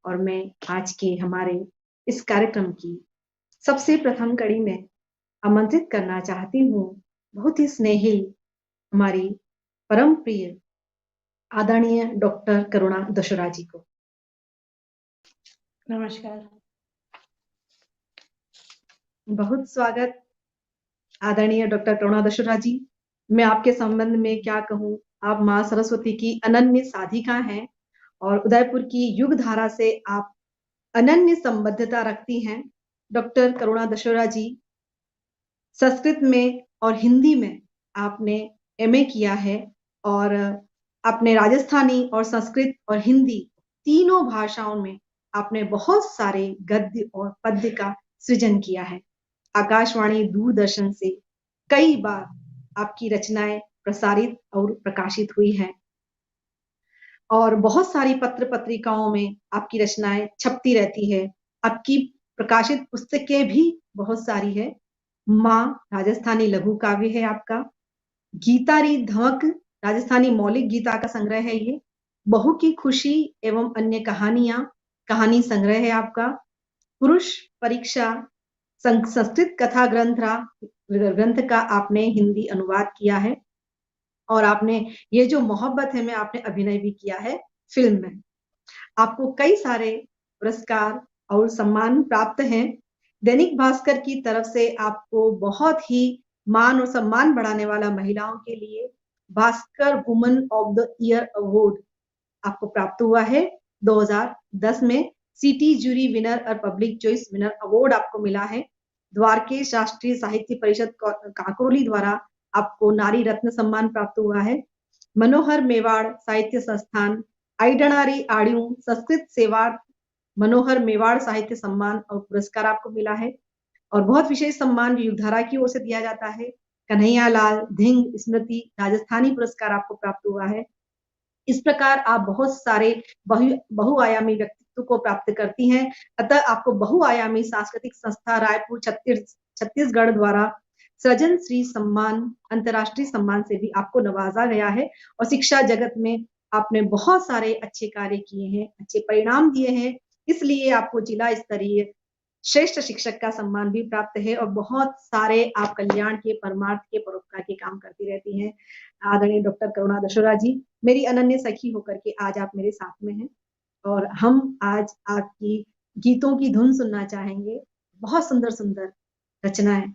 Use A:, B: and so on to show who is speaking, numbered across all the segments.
A: और मैं आज के हमारे इस कार्यक्रम की सबसे प्रथम कड़ी में आमंत्रित करना चाहती हूँ बहुत ही स्नेही हमारी परम प्रिय आदरणीय डॉक्टर करुणा दशोरा जी को।
B: नमस्कार।
A: बहुत स्वागत आदरणीय डॉक्टर करुणा दशोरा जी। मैं आपके संबंध में क्या कहूँ, आप माँ सरस्वती की अनन्य साधिका हैं और उदयपुर की युग धारा से आप अनन्य संबद्धता रखती हैं। डॉक्टर करुणा दशोरा जी, संस्कृत में और हिंदी में आपने एमए किया है और आपने राजस्थानी और संस्कृत और हिंदी तीनों भाषाओं में आपने बहुत सारे गद्य और पद्य का सृजन किया है। आकाशवाणी दूरदर्शन से कई बार आपकी रचनाएं प्रसारित और प्रकाशित हुई हैं और बहुत सारी पत्र पत्रिकाओं में आपकी रचनाएं छपती रहती है। आपकी प्रकाशित पुस्तकें भी बहुत सारी है। माँ राजस्थानी लघु काव्य है आपका, गीतारी धमक राजस्थानी मौलिक गीता का संग्रह है ये, बहू की खुशी एवं अन्य कहानियां कहानी संग्रह है आपका, पुरुष परीक्षा संस्कृत कथा ग्रंथ का आपने हिंदी अनुवाद किया है और आपने ये जो मोहब्बत है में आपने अभिनय भी किया है फिल्म में। आपको कई सारे पुरस्कार और सम्मान प्राप्त हैं। दैनिक भास्कर की तरफ से आपको बहुत ही मान और सम्मान बढ़ाने वाला महिलाओं के लिए Bhaskar woman of the year award आपको प्राप्त हुआ है 2010 में। सिटी जूरी विनर और पब्लिक चॉइस विनर अवार्ड आपको मिला है। द्वारकेश राष्ट्रीय साहित्य परिषद काकोली द्वारा आपको नारी रत्न सम्मान प्राप्त हुआ है। मनोहर मेवाड़ साहित्य संस्थान आइडनारी आड़ियों संस्कृत सेवा मनोहर मेवाड़ साहित्य सम्मान और पुरस्कार आपको मिला है और बहुत विशेष सम्मान युगधारा की ओर से दिया जाता है। कन्हैया लाल धिंग स्मृति राजस्थानी पुरस्कार आपको प्राप्त हुआ है। इस प्रकार आप बहुत सारे बहुआयामी व्यक्तित्व को प्राप्त करती हैं। अतः आपको बहुआयामी सांस्कृतिक संस्था रायपुर छत्तीसगढ़ द्वारा सृजन श्री सम्मान अंतर्राष्ट्रीय सम्मान से भी आपको नवाजा गया है और शिक्षा जगत में आपने बहुत सारे अच्छे कार्य किए हैं, अच्छे परिणाम दिए हैं, इसलिए आपको जिला स्तरीय श्रेष्ठ शिक्षक का सम्मान भी प्राप्त है और बहुत सारे आप कल्याण के परमार्थ के परोपकार के काम करती रहती हैं। आदरणीय डॉक्टर करुणा दशोरा जी, मेरी अनन्य सखी होकर के आज आप मेरे साथ में हैं और हम आज आपकी गीतों की धुन सुनना चाहेंगे। बहुत सुंदर सुंदर रचनाएं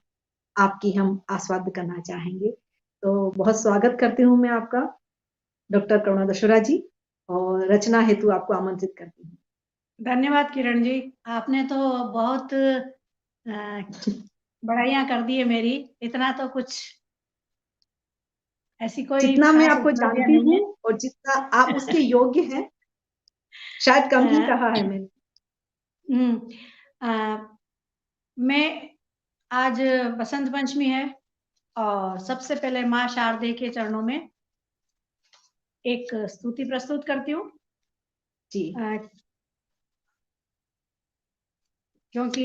A: आपकी हम आस्वाद करना चाहेंगे। तो बहुत स्वागत करती हूँ मैं आपका डॉक्टर करुणा दशोरा जी और रचना हेतु आपको आमंत्रित करती हूँ।
B: धन्यवाद किरण जी, आपने तो बहुत बढ़ाइयाँ कर दी है मेरी। इतना तो कुछ ऐसी कोई
A: जितना मैं
B: खास
A: आपको
B: उपलब्धियां
A: जानती
B: नहीं
A: हूँ
B: है।
A: और जितना आप उसके योग्य हैं शायद कम ही कहा है मैंने।
B: मैं आज बसंत पंचमी है और सबसे पहले माँ शारदे के चरणों में एक स्तुति प्रस्तुत करती हूँ
A: जी।
B: क्योंकि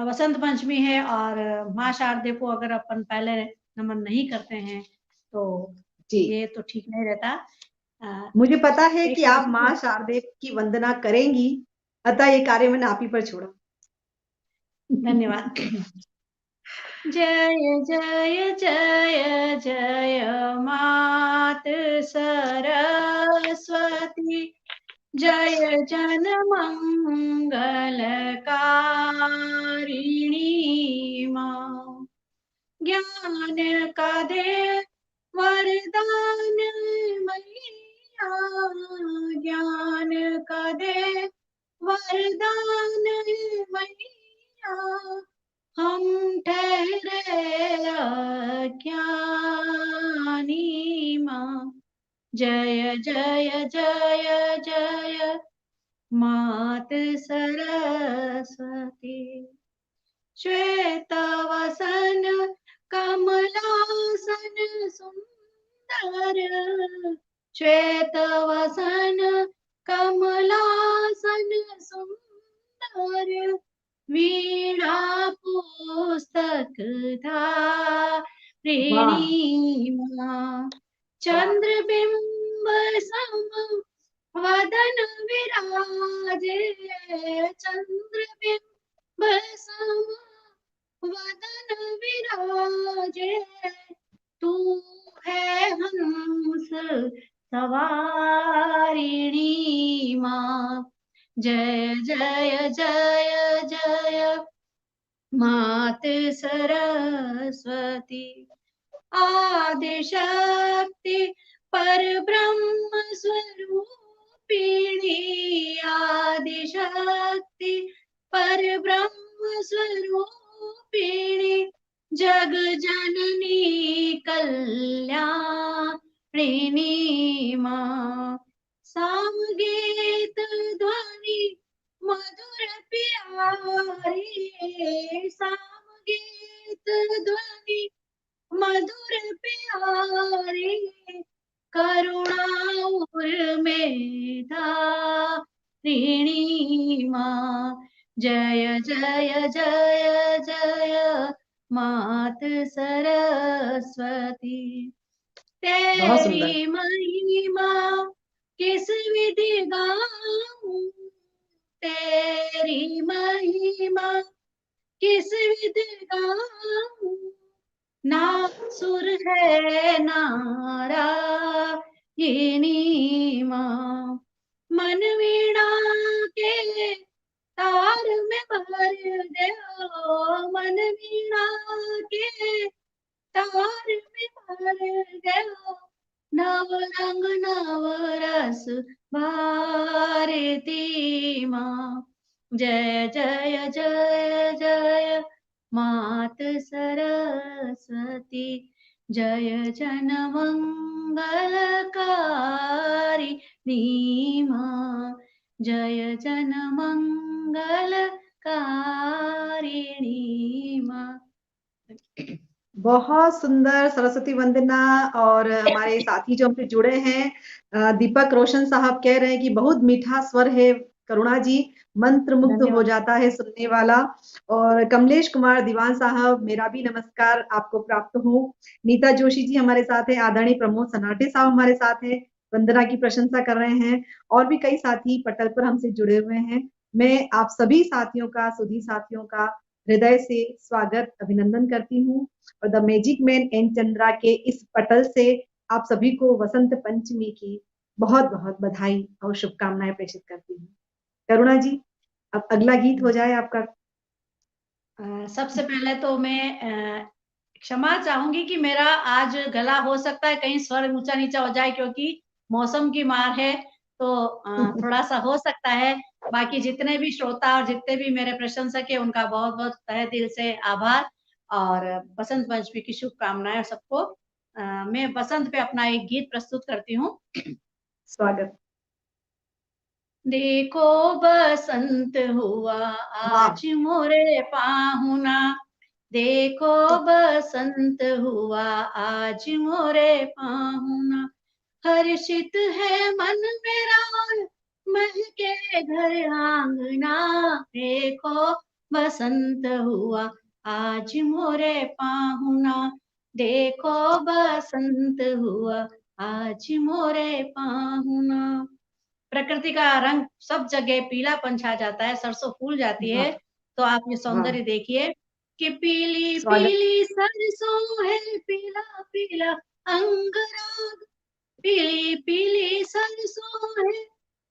B: वसंत पंचमी है और माँ शारदे को अगर अपन पहले नमन नहीं करते हैं तो
A: जी
B: ये तो ठीक नहीं रहता।
A: मुझे पता है कि आप माँ
B: स्तुति
A: शारदे की वंदना करेंगी, अतः ये कार्य मैंने आप ही पर छोड़ा।
B: धन्यवाद। जय जय जय जय मात सरस्वती, जय जन मंगलकारिणी माँ, ज्ञान का दे वरदान मैया, ज्ञान का दे वरदान मैया, हम ठहरे अज्ञानी माँ, जय जय जय जय मात सरस्वती। श्वेतवसन कमलासन सुंदर, श्वेतवसन कमलासन सुंदर, वीणा पुस्तक धारिणी माँ, चंद्रबिंब सम वदन विराजे चंद्रबिंब सम, वदन विराजे तू है हंस सवारिणी माँ। जय जय जय जय मात सरस्वती, आदिशक्ति पर ब्रह्म स्वरूपिणी, आदिशक्ति पर ब्रह्म स्वरूपिणी, जग जननी कल्याणिनी माँ। सामगीत ध्वनि मधुर प्यारी, सामगीत ध्वनि मधुर प्यारी, करुणा उर्मिधारिणी माँ। जय जय जय जय मात सरस्वती,
A: बहुत सुंदर।
B: तेरी महिमा किस विधि गाऊं, तेरी महिमा किस विधि गाऊं, ना सुर है नारायणी माँ। मन वीणा के तार में भर गयो, मन वीणा के तार में भर गयो, नव रंग नव रस भारती माँ। जय जय जय जय मात सरस्वती, जय जन मंगलकारी माँ। जय जन मंगलकारिणी माँ।
A: बहुत सुंदर सरस्वती वंदना। और हमारे साथी जो हमसे जुड़े हैं, दीपक रोशन साहब कह रहे हैं कि बहुत मीठा स्वर है करुणा जी, मंत्र मुग्ध हो
B: धन्यवाद।
A: जाता है सुनने वाला। और कमलेश कुमार दीवान साहब, मेरा भी नमस्कार आपको प्राप्त हो। नीता जोशी जी हमारे साथ हैं, आदरणीय प्रमोद सनाटे साहब हमारे साथ हैं, वंदना की प्रशंसा कर रहे हैं। और भी कई साथी पटल पर हमसे जुड़े हुए हैं। मैं आप सभी साथियों का, सुधी साथियों का हृदय से स्वागत अभिनंदन करती हूँ। और the magic man N Chandra के इस पटल से आप सभी को वसंत पंचमी की बहुत बहुत बधाई और शुभकामनाएं प्रेषित करती हूँ। करुणा जी, अब अगला गीत हो जाए आपका।
B: सबसे पहले तो मैं क्षमा चाहूंगी कि मेरा आज गला हो सकता है कहीं स्वर ऊंचा नीचा हो जाए, क्योंकि मौसम की मार है, तो थोड़ा सा हो सकता है। बाकी जितने भी श्रोता और जितने भी मेरे प्रशंसक है, उनका बहुत बहुत तहे दिल से आभार और बसंत पंचमी की शुभकामनाएं सबको। मैं बसंत पे अपना एक गीत प्रस्तुत करती हूँ।
A: स्वागत।
B: देखो बसंत हुआ
A: वाह।
B: आज मोरे पाहुना, देखो बसंत हुआ आज मोरे पाहुना, हर्षित है मन मेरा महके घर आंगना, देखो बसंत हुआ आज मोरे पाहुना, देखो बसंत हुआ आज मोरे पाहुना। प्रकृति का रंग सब जगह पीलापन छा जाता है, सरसों फूल जाती है।
A: वाह।
B: तो आप ये
A: वाह।
B: सौंदर्य देखिए कि पीली
A: स्वागत।
B: पीली सरसों है, पीला पीला अंगराग, पीली पीली सरसों है,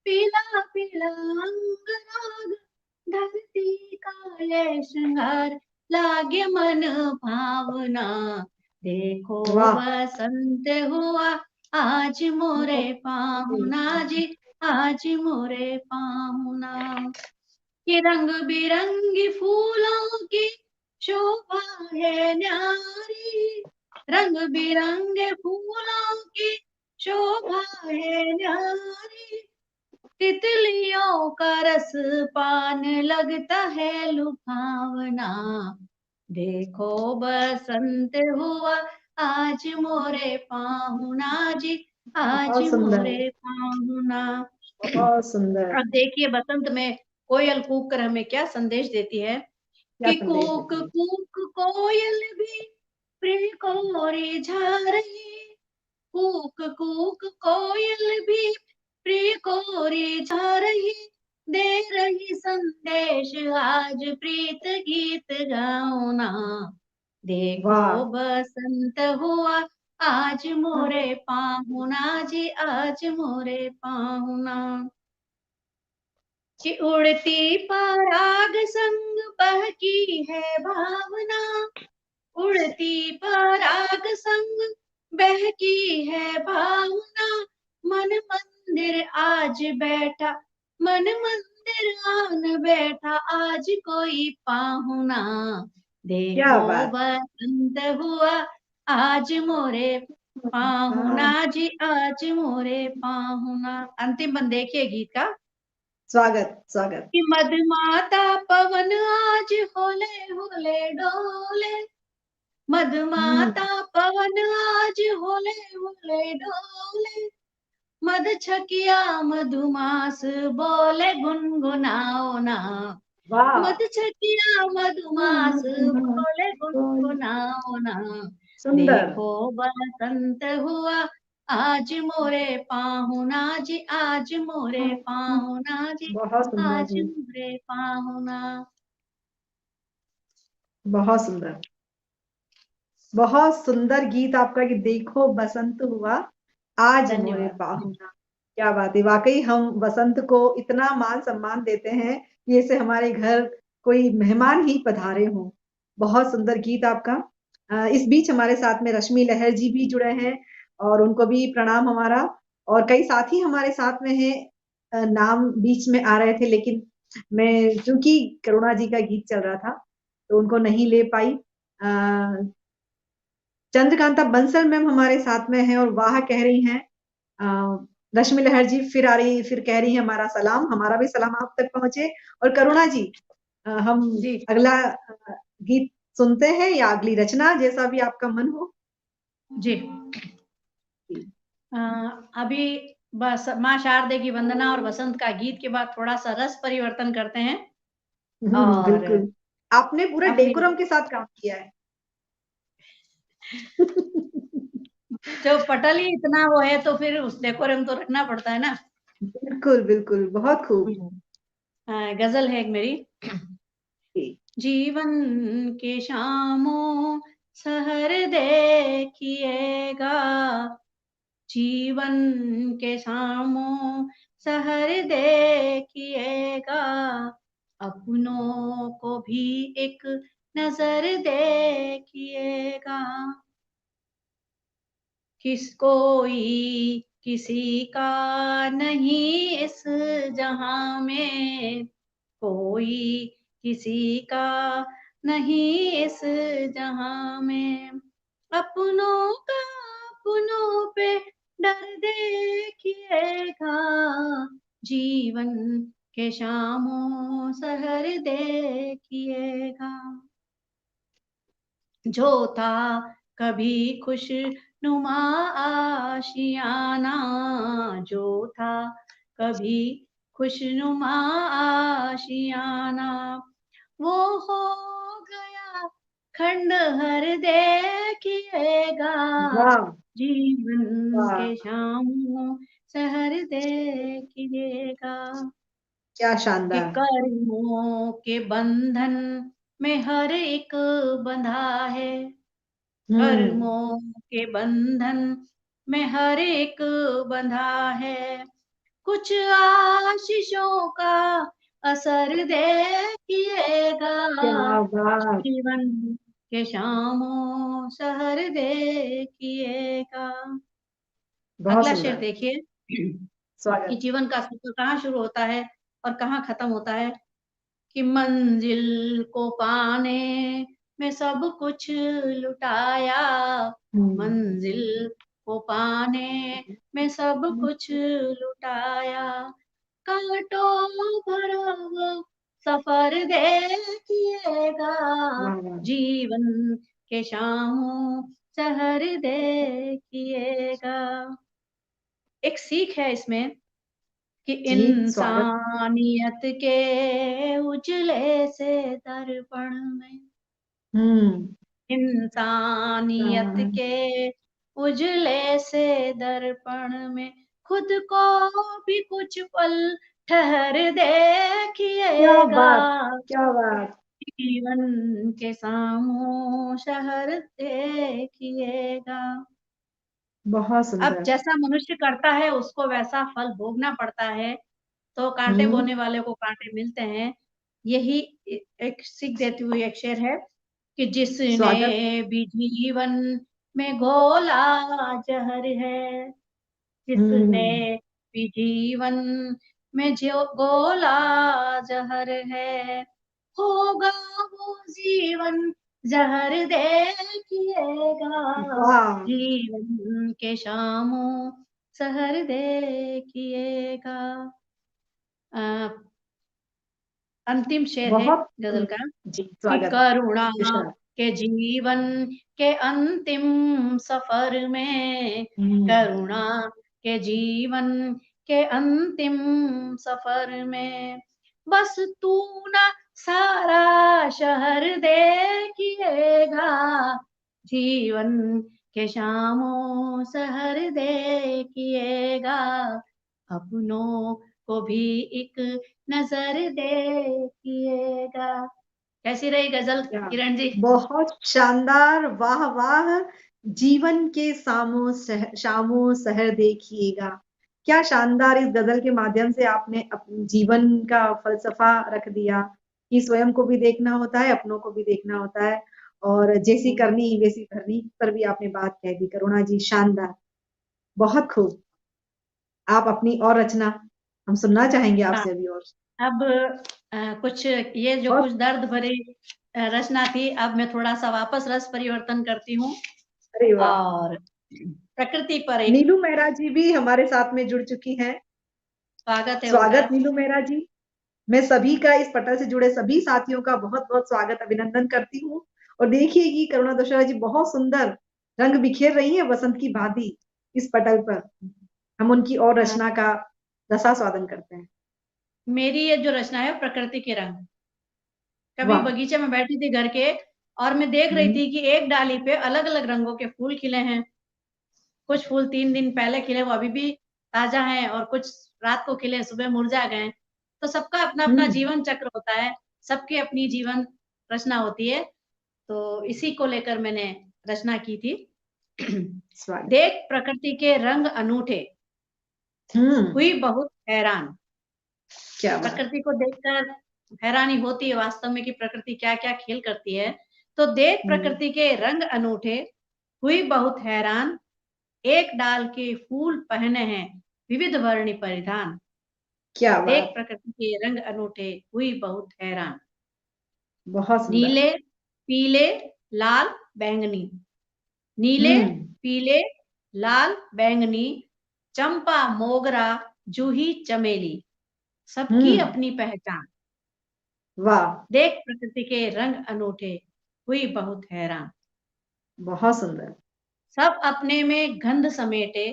B: पीला पीला अंगराग, धरती का ये श्रृंगार लागे मन भावना, देखो
A: वाह।
B: बसंत हुआ आज मोरे पाहुना जी, आज मोरे पाहुना। कि रंग बिरंगी फूलों की शोभा है न्यारी, रंग बिरंगे फूलों की शोभा है न्यारी, तितलियों का रस पान लगता है लुभावना, देखो बसंत हुआ आज मोरे पाहुना जी, आज
A: बहुत सुंदर।
B: मोरे पाहुना।
A: बहुत सुंदर।
B: अब देखिए बसंत में कोयल कूक कर हमें क्या संदेश देती है
A: क्या
B: कि
A: संदेश
B: कूक
A: देती है?
B: कूक कोयल भी प्रिय को रिझा रही, कूक कूक कोयल भी प्रिय को रिझा रही, दे रही संदेश, आज प्रीत गीत गाऊं ना। देखो
A: वाह।
B: बसंत हुआ आज मोरे पाहुना जी, आज मोरे पाहुना। कि उड़ती पराग संग बहकी है भावना, उड़ती पराग संग बहकी है भावना। मन मंदिर आज बैठा, मन मंदिर आन बैठा, आज कोई पाहुना।
A: क्या
B: देखो
A: बात।
B: बसंत हुआ आज मोरे पाहुना
A: हाँ,
B: जी, आज मोरे पाहुना। अंतिम बंद देखिए गीत का।
A: स्वागत स्वागत।
B: कि मधुमाता पवन आज होले होले डोले, मधुमाता पवन आज होले होले डोले। मध छकिया मधुमास बोले गुनगुनाओ ना,
A: वाह।
B: मध छकिया मधुमास बोले गुनगुनाओ ना।
A: सुंदर।
B: देखो बसंत हुआ आज मोरे पाहुना जी, आज मोरे पाहुना जी,
A: बहुत सुंदर
B: आज
A: जी।
B: मोरे पाहुना।
A: बहुत सुंदर। बहुत सुंदर गीत आपका कि देखो बसंत हुआ आज मोरे
B: धन्यवाद।
A: पाहुना। क्या बात है, वाकई हम बसंत को इतना मान सम्मान देते हैं कि जैसे हमारे घर कोई मेहमान ही पधारे हों। बहुत सुंदर गीत आपका। इस बीच हमारे साथ में रश्मि लहर जी भी जुड़े हैं और उनको भी प्रणाम हमारा। और कई साथी हमारे साथ में हैं। नाम बीच में आ रहे थे लेकिन मैं चूंकि करुणा जी का गीत चल रहा था तो उनको नहीं ले पाई। चंद्रकांता बंसल मैम हमारे साथ में हैं और वाह कह रही हैं। रश्मि लहर जी फिर कह रही हैं हमारा सलाम, हमारा भी सलाम आप तक पहुंचे। और करुणा जी, हम
B: जी
A: अगला गीत सुनते हैं या अगली रचना, जैसा भी आपका मन हो।
B: जी। अभी बस माँ शारदे की वंदना और बसंत का गीत के बाद थोड़ा सा रस परिवर्तन करते हैं और
A: बिल्कुल। आपने पूरा
B: अपनी
A: डेकोरम के साथ काम किया है।
B: जो पटल ही इतना वो है तो फिर उस डेकोरम तो रखना पड़ता है ना।
A: बिल्कुल बिल्कुल, बहुत खूब।
B: गजल है एक मेरी।
A: जी।
B: जीवन के शामों सहर देखिएगा, जीवन के शामों सहर देखिएगा, अपनों को भी एक नजर देखिएगा। किस कोई किसी का नहीं इस जहां में, कोई किसी का नहीं इस जहां में। अपनों का अपनों पे डर देखिएगा, जीवन के शामों सहर देखिएगा। जो था कभी खुश नुमा आशियाना, जो था कभी खुशनुमा आशियाना, वो हो गया खंडहर देखिएगा,
A: वाह
B: जीवन
A: वाह,
B: के शामों सहर देखिएगा।
A: क्या
B: कि
A: शानदार।
B: कर्मों के बंधन में हर एक बंधा है,
A: हम्म।
B: कर्मों के बंधन में हर एक बंधा है। कुछ आशीषों का असर देखिएगा,
A: क्या बात।
B: जीवन के शामों सहर देखिएगा।
A: बहुत
B: अगला शेर
A: सुंदर।
B: देखिए कि
A: स्वागत।
B: जीवन का सफर कहाँ शुरू होता है और कहाँ खत्म होता है। कि मंजिल को पाने में सब कुछ लुटाया,
A: हम्म।
B: मंजिल को पाने में सब कुछ लुटाया। कांटों भरा वो सफर देखिएगा,
A: वाह वाह।
B: जीवन के शामों शहर देखिएगा। एक सीख है इसमें कि
A: जी, स्वागत।
B: इंसानियत के उजले से दर्पण में,
A: हम्म।
B: इंसानियत
A: हाँ,
B: के उजले से दर्पण में खुद को भी कुछ पल ठहर
A: क्या
B: देखिएगा,
A: बात, क्या बात।
B: जीवन के सामों शहर देखिएगा।
A: बहुत
B: अब
A: सुंदर।
B: जैसा मनुष्य करता है उसको वैसा फल भोगना पड़ता है, तो कांटे
A: हम्म।
B: बोने वाले को कांटे मिलते हैं। यही एक सीख देती हुई एक शेर है कि जिसने
A: स्वागत।
B: भी जीवन में घोला जहर है, जिसने
A: हम्म।
B: भी जीवन में जो घोला जहर है, होगा वो जीवन जहर देखिएगा,
A: वाह।
B: जीवन के शामों सहर देखिएगा। अ, अंतिम शेर है
A: बहुत
B: गजल का
A: जी,
B: कि
A: स्वागत।
B: करुणा
A: इरशाद।
B: के जीवन के अंतिम सफर में,
A: हम्म।
B: करुणा के जीवन के अंतिम सफर में, बस तू ना सारा शहर देखिएगा, जीवन के शामों शहर देखिएगा, अपनों को भी एक नजर देखिएगा। कैसी रही गजल
A: क्या,
B: किरण जी?
A: बहुत शानदार, वाह वाह। जीवन के शामों सहर देखिएगा। क्या शानदार, इस गजल के माध्यम से आपने अपने जीवन का फलसफा रख दिया कि स्वयं को भी देखना होता है, अपनों को भी देखना होता है, और जैसी करनी वैसी भरनी पर भी आपने बात कह दी। करुणा जी, शानदार, बहुत खूब। आप अपनी और रचना हम सुनना चाहेंगे
B: हाँ,
A: आपसे अभी और।
B: अब कुछ ये जो
A: और
B: कुछ दर्द भरी रचना थी, अब मैं थोड़ा सा वापस रस परिवर्तन करती हूँ
A: अरे वाह।
B: और प्रकृति पर एक
A: नीलू मेहरा जी भी हमारे साथ में जुड़ चुकी हैं।
B: स्वागत है उनका।
A: स्वागत नीलू मेहरा जी। मैं सभी का, इस पटल से जुड़े सभी साथियों का बहुत बहुत स्वागत, अभिनंदन करती हूँ। और देखिए कि करुणा दशहरा जी बहुत सुंदर रंग बिखेर रही है वसंत की भांति इस पटल पर। हम उनकी और
B: अ,
A: रचना का रसा स्वादन करते हैं।
B: मेरी ये जो रचना है प्रकृति के रंग। कभी
A: वाह।
B: बगीचे में बैठी थी घर के, और मैं देख रही
A: हम्म।
B: थी कि एक डाली पे अलग अलग रंगों के फूल खिले हैं। कुछ फूल 3 दिन पहले खिले, वो अभी भी ताजा हैं, और कुछ रात को खिले, सुबह मुरझा गए। तो सबका अपना अपना
A: हम्म।
B: जीवन चक्र होता है, सबकी अपनी जीवन रचना होती है। तो इसी को लेकर मैंने रचना की थी।
A: स्वागत।
B: देख प्रकृति के रंग अनूठे,
A: हम्म।
B: हुई बहुत हैरान।
A: क्या बात।
B: प्रकृति को देखकर हैरानी होती है वास्तव में कि प्रकृति क्या क्या खेल करती है। तो देख
A: हम्म।
B: प्रकृति के रंग अनूठे, हुई बहुत हैरान, एक डाल के फूल पहने हैं विविध वर्णी परिधान।
A: क्या
B: देख
A: बात।
B: प्रकृति के रंग अनूठे, हुई बहुत हैरान।
A: बहुत सुंदर।
B: नीले, पीले, लाल, बैंगनी, नीले,
A: हम्म।
B: पीले, लाल, बैंगनी, चंपा, मोगरा, जूही, चमेली, सबकी
A: हम्म।
B: अपनी पहचान।
A: वाह।
B: देख प्रकृति के रंग अनूठे, हुई बहुत हैरान।
A: बहुत सुंदर।
B: सब अपने में गंध समेटे,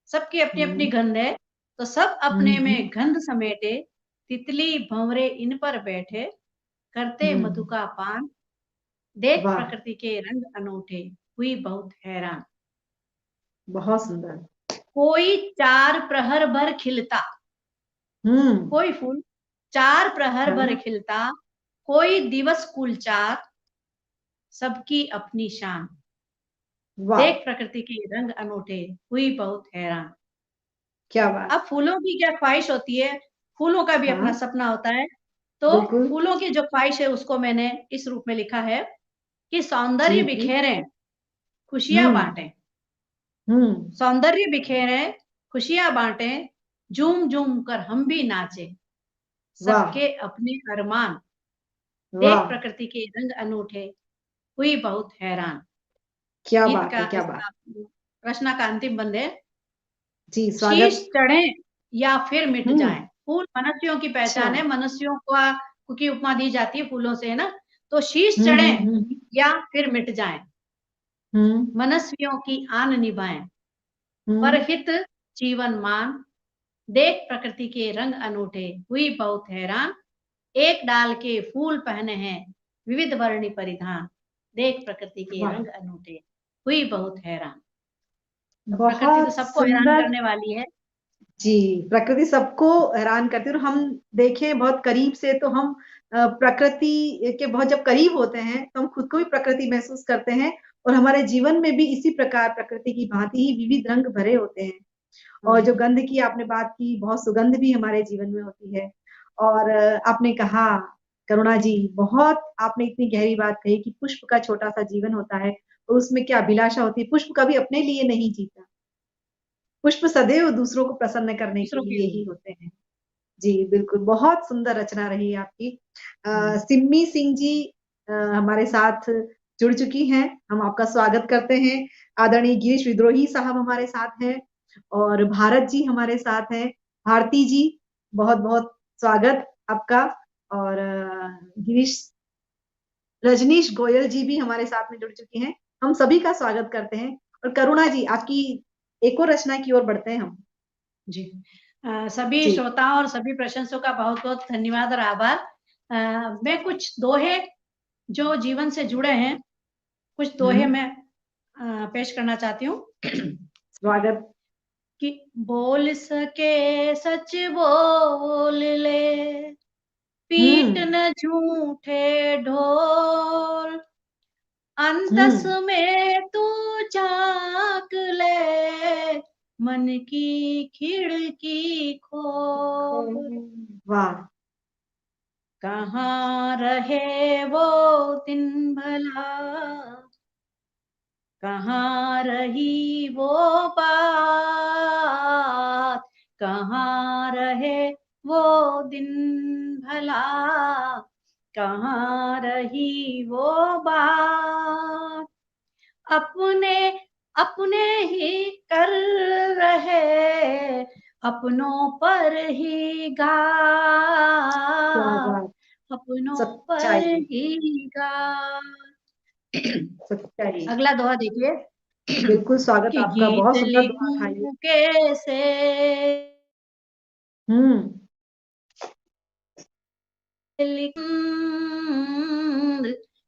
B: सबकी अपनी अपनी
A: हम्म।
B: गंध है, तो सब अपने
A: हम्म।
B: में गंध समेटे, तितली भंवरे इन पर बैठे, करते मधु
A: हम्म।
B: का पान। देख
A: वाह।
B: प्रकृति के रंग अनूठे, हुई बहुत हैरान।
A: बहुत सुंदर।
B: कोई 4 प्रहर भर खिलता,
A: हम्म।
B: कोई फूल 4 प्रहर भर
A: हाँ।
B: खिलता, कोई दिवस कुल 4, सबकी अपनी शान।
A: वाह।
B: देख प्रकृति के रंग अनूठे, हुई बहुत हैरान।
A: क्या बात।
B: अब फूलों की क्या ख्वाहिश होती है, फूलों का भी अपना
A: हाँ।
B: सपना होता है। तो
A: बिल्कुल।
B: फूलों की जो ख्वाहिश है उसको मैंने इस रूप में लिखा है कि सौंदर्य
A: जी जी।
B: बिखेरें, खुशियां
A: हम्म।
B: बांटें।
A: हम्म।
B: सौंदर्य बिखेरें, खुशियां बांटें, झूम झूम कर हम भी नाचे,
A: वाह।
B: सबके अपने अरमान। देख
A: वाह।
B: प्रकृति के रंग अनूठे, हुई बहुत हैरान।
A: क्या
B: गीत
A: बात
B: का
A: है, क्या बात।
B: इसका रचना का अंतिम बंद है।
A: जी,
B: शीश
A: स्वागत।
B: चढ़े या फिर मिट
A: हम्म।
B: जाएं, फूल मनुष्यों की
A: अच्छा।
B: पहचान है, मनुष्यों का की उपमा दी जाती है फूलों से, है ना। तो शीश चढ़े
A: हम्म।
B: या फिर मिट जाएं,
A: हम्म।
B: मनुष्यों की आन निभाएं,
A: हम्म।
B: परहित जीवन मान। देख प्रकृति के रंग अनूठे, हुई बहुत हैरान, एक डाल के फूल पहने हैं विविध वर्णी परिधान। देख प्रकृति के
A: वाह।
B: रंग अनूठे, हुई बहुत हैरान। तो प्रकृति तो
A: बहुत
B: सबको हैरान
A: सुंदर।
B: करने वाली है।
A: जी, प्रकृति सबको हैरान करती है और हम देखें बहुत करीब से तो हम प्रकृति के बहुत जब करीब होते हैं, तो हम खुद को भी प्रकृति महसूस करते हैं और हमारे जीवन में भी इसी प्रकार प्रकृति की भांति ही विविध रंग भरे होते हैं। और जो
B: जी,
A: गंध की आपने बात की, बहुत सुगंध भी हमारे जीवन में होती है। और आपने कहा करुणा जी, बहुत आपने इतनी गहरी बात कही कि पुष्प का छोटा-सा जीवन होता है और उसमें क्या अभिलाषा होती है, पुष्प कभी अपने लिए नहीं जीता। पुष्प सदैव दूसरों को प्रसन्न करने के
B: दूसरों के
A: लिए ही
B: लिए।
A: होते हैं। जी, बिल्कुल, बहुत सुंदर रचना रही आपकी।
B: हुँ,
A: सिम्मी सिंह जी हमारे साथ जुड़ चुकी हैं, हम आपका स्वागत करते हैं। आदरणीय गिरीश विद्रोही साहब हमारे साथ हैं और भारत जी हमारे साथ हैं। भारती जी, बहुत-बहुत स्वागत आपका और गिरीश रजनीश गोयल जी भी हमारे साथ में जुड़ चुकी हैं। हम सभी का स्वागत करते हैं और करुणा जी, आपकी एक और रचना की ओर बढ़ते हैं हम।
B: जी। सभी
A: जी।
B: श्रोताओं और सभी प्रशंसकों का बहुत-बहुत धन्यवाद और आभार। मैं कुछ दोहे जो जीवन से जुड़े हैं, कुछ
A: हुँ,
B: दोहे मैं पेश करना चाहती हूँ।
A: स्वागत।
B: कि बोल सके सच बोल ले, पीट
A: हुँ,
B: न झूठे ढोल, अंतस
A: हुँ।
B: में तू झाँक ले, मन की खिड़की खोल।
A: वाह!
B: कहाँ रहे वो दिन भला, कहाँ रही वो बात, कहाँ रहे वो दिन भला, कहाँ रही वो बात, अपने अपने ही कर रहे, अपनों पर ही
A: क्या
B: घात,
A: बात!
B: अपनों पर
A: सच्चाई,
B: ही घात।
A: सच्चाई।
B: अगला दोहा देखिए।
A: बिल्कुल स्वागत
B: कि
A: आपका,
B: गीत
A: बहुत सुंदर दुआ था ये।
B: लिखूं कैसे,
A: हुँ,
B: लिखूं,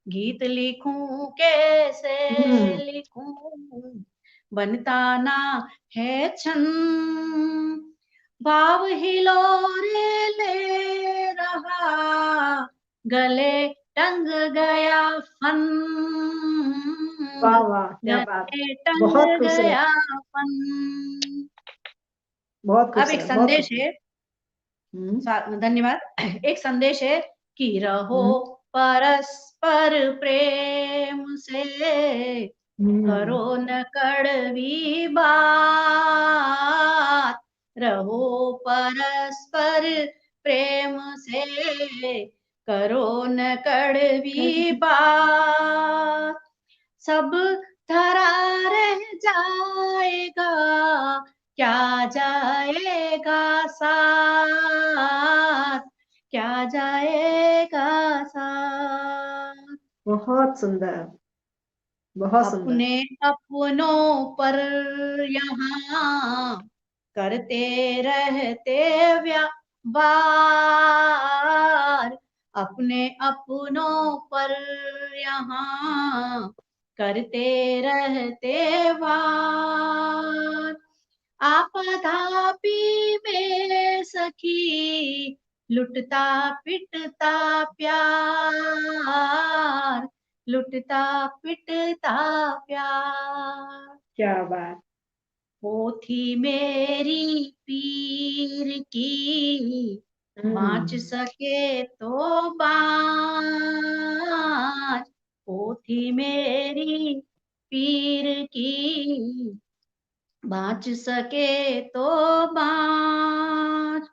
B: गीत लिखूं कैसे
A: हुँ,
B: लिखूं, बनता ना है छंद, भाव हिलोरे ले रहा, गले टंग गया फंद,
A: वाह, वाह! क्या बात!
B: गले टंग
A: बहुत खूबसूरत,
B: गया फंद।
A: बहुत
B: अब एक
A: खूबसूरत, बहुत
B: संदेश
A: खूबसूरत।
B: है,
A: हुँ,
B: धन्यवाद। एक संदेश है कि रहो
A: हुँ,
B: परस्पर प्रेम से,
A: हुँ,
B: करो न कड़वी बात, रहो परस्पर प्रेम से, करो न कड़वी बात, सब धरा रह जाएगा, क्या जाएगा साथ, क्या जाएगा साथ।
A: बहुत सुंदर, बहुत सुंदर।
B: अपने अपनों पर यहाँ करते रहते वार, अपने अपनों पर यहाँ करते रहते वार, आपाधापी में सखी, लुटता पिटता प्यार, लुटता पिटता प्यार,
A: क्या बात!
B: वो थी मेरी पीर की, बाँच
A: हुँ,
B: सके तो बाँच, वो थी मेरी पीर की, बाँच सके तो बाँच,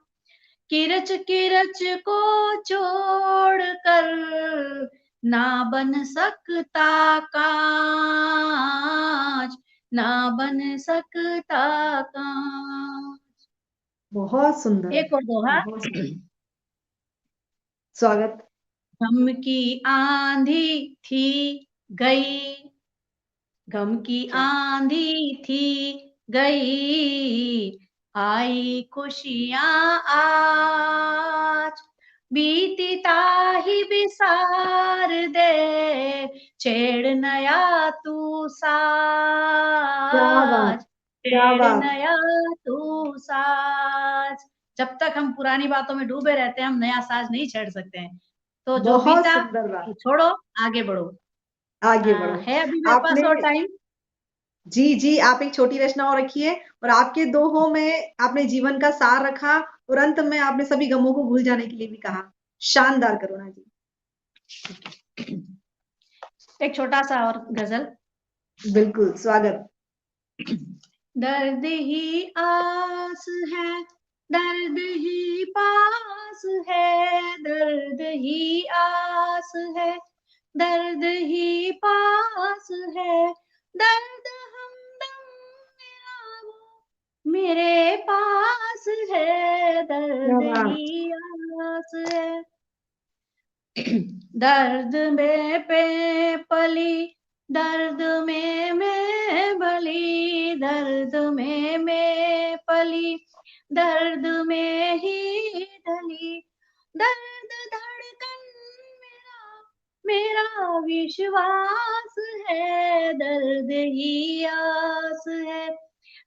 B: किरच किरच को छोड़ कर, ना बन सकता काँच, ना बन सकता काँच।
A: बहुत सुंदर,
B: एक और दोहा।
A: बहुत सुंदर। स्वागत।
B: गम की आँधी थी गई, गम की
A: क्या
B: आंधी थी गई, आई खुशियाँ आज, बीती ताही बिसार दे, छेड़ नया तू
A: क्या बात!
B: साज,
A: क्या
B: छेड़
A: बात!
B: नया तू साज। जब तक हम पुरानी बातों में डूबे रहते हैं, हम नया साज नहीं छेड़ सकते हैं। तो जो
A: बहुत
B: बीता
A: सुंदर बात।
B: छोड़ो, आगे बढ़ो।
A: आगे बढ़ो।
B: है अभी मेरे पास
A: आपने
B: और टाइम?
A: जी, जी, आप एक छोटी रचना और रखिए और आपके दोहों में आपने जीवन का सार रखा और अंत में आपने सभी गमों को भूल जाने के लिए भी कहा। शानदार करुणा जी।
B: एक छोटा सा और गजल।
A: बिल्कुल, स्वागत।
B: दर्द ही आस है, दर्द ही पास है, दर्द ही आस है, दर्द ही पास है, दर्द हमदम मेरा वो मेरे पास है,
A: क्या
B: दर्द
A: बात!
B: ही आस है। दर्द में पे पली, दर्द में मैं भली, दर्द में मैं पली, दर्द में ही ढली, दर्द धड़कन मेरा मेरा विश्वास है, दर्द ही आस है,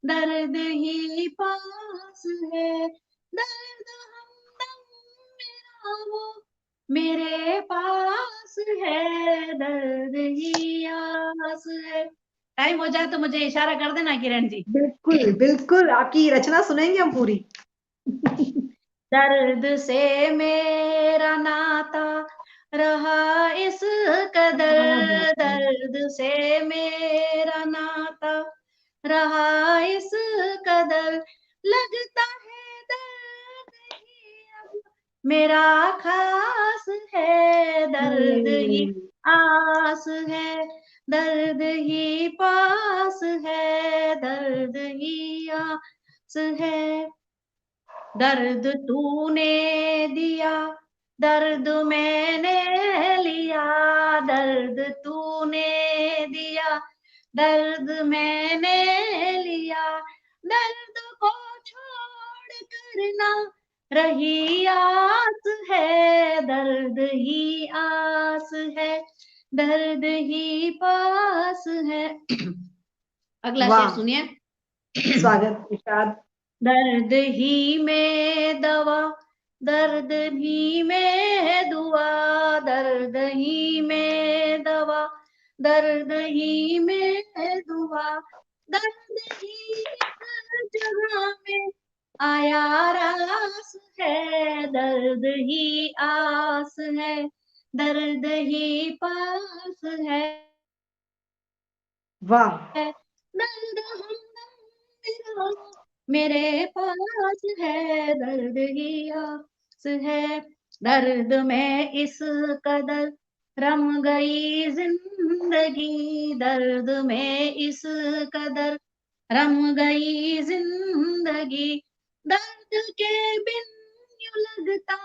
B: दर्द ही पास है, दर्द हमदम मेरा वो मेरे पास है, दर्द ही आस है। टाइम हो जाए तो मुझे इशारा कर देना किरण जी।
A: बिल्कुल, बिल्कुल, आपकी रचना सुनेंगे हम पूरी।
B: दर्द से मेरा नाता रहा इस कदर,
A: क्या बात है!
B: दर्द से मेरा नाता रहा इस कदर, लगता है दर्द ही अब मेरा खास है, दर्द ही
A: अरे!
B: आस है, दर्द ही पास है, दर्द ही आस है। दर्द तूने दिया, दर्द मैंने लिया, दर्द तूने दिया, दर्द मैंने लिया, दर्द को छोड़ कर ना रही आस है, दर्द ही आस है, दर्द ही पास है। अगला शेर
A: वाह!
B: सुनिए।
A: स्वागत, इरशाद।
B: दर्द ही में दवा, दर्द ही में दुआ, दर्द ही में दवा, दर्द ही में दुआ, दर्द ही इस जगह में आया रास है, दर्द ही आस है, दर्द ही पास है,
A: वाह!
B: दर्द हमदम मेरे पास है, दर्द ही आस है, दर्द में इस कदर रम गई जिंदगी, दर्द में इस कदर रम गई जिंदगी, दर्द के बिन यूं लगता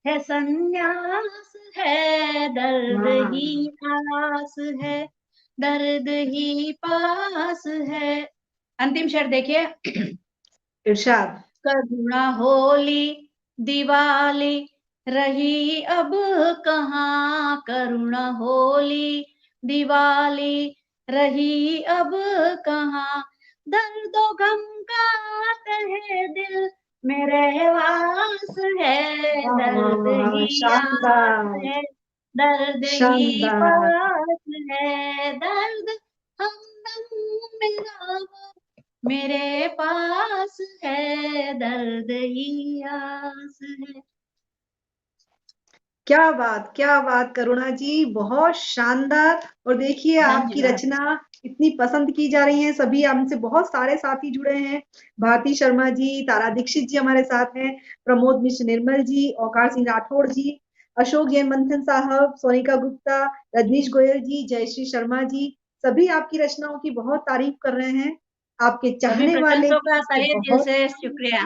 B: है संन्यास है, दर्द
A: वाह!
B: ही आस है, दर्द ही पास है। अंतिम शेर देखिए।
A: इरशाद।
B: करुणा होली दिवाली रही अब कहाँ, करुणा होली दिवाली रही अब कहाँ, दर्दो गम का तहे दिल मेरे वास है,
A: वाह, वाह,
B: दर्द
A: वाह!
B: ही आस
A: शानदार,
B: है, दर्द ही
A: शानदार।
B: पास है, दर्द हमदम मेरा वो मेरे पास है, दर्द ही आस है।
A: क्या बात करुणा जी, बहुत शानदार। और देखिए आपकी
B: धन्यवाद।
A: रचना इतनी पसंद की जा रही है, सभी हमसे बहुत सारे साथी जुड़े हैं। भारती शर्मा जी, तारा दीक्षित जी हमारे साथ हैं, प्रमोद मिश्र निर्मल जी, औकार सिंह राठौड़ जी, अशोक जैन मंथन साहब, सोनिका गुप्ता, रजनीश गोयल जी, जयश्री शर्मा जी, सभी आपकी रचनाओं की बहुत तारीफ कर रहे हैं। आपके
B: सभी
A: चाहने वाले
B: प्रशंसकों
A: भी
B: का
A: इससे
B: तहे दिल
A: बहुत
B: से शुक्रिया।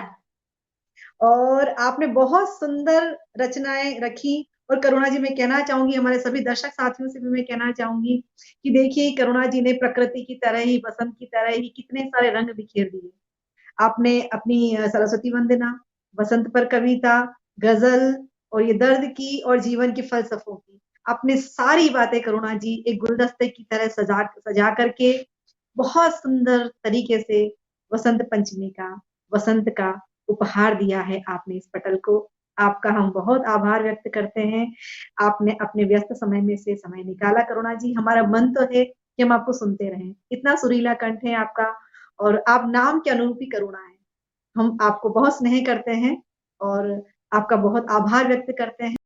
A: और आपने बहुत सुंदर रचनाएँ रखी और करुणा जी मैं कहना चाहूँगी हमारे सभी दर्शक साथियों से भी मैं कहना चाहूँगी कि देखिए करुणा जी ने प्रकृति की तरह ही, बसंत की तरह ही कितने सारे रंग बिखेर दिए। आपने अपनी सरस्वती वंदना, बसंत पर कविता, गज़ल और ये दर्द की और जीवन के फ़लसफ़ों की, आपने सारी बातें करुणा जी एक गुलदस्ते की तरह सजा कर के बहुत सुंदर तरीके से वसंत पंचमी का, वसंत का उपहार दिया है आपने इस पटल को। आपका हम बहुत आभार व्यक्त करते हैं। आपने अपने व्यस्त समय में से समय निकाला करुणा जी। हमारा मन तो है कि हम आपको सुनते रहें। इतना सुरीला कंठ है आपका और आप नाम के अनुरूप ही करुणा है। हम आपको बहुत स्नेह करते हैं और आपका बहुत आभार व्यक्त करते हैं।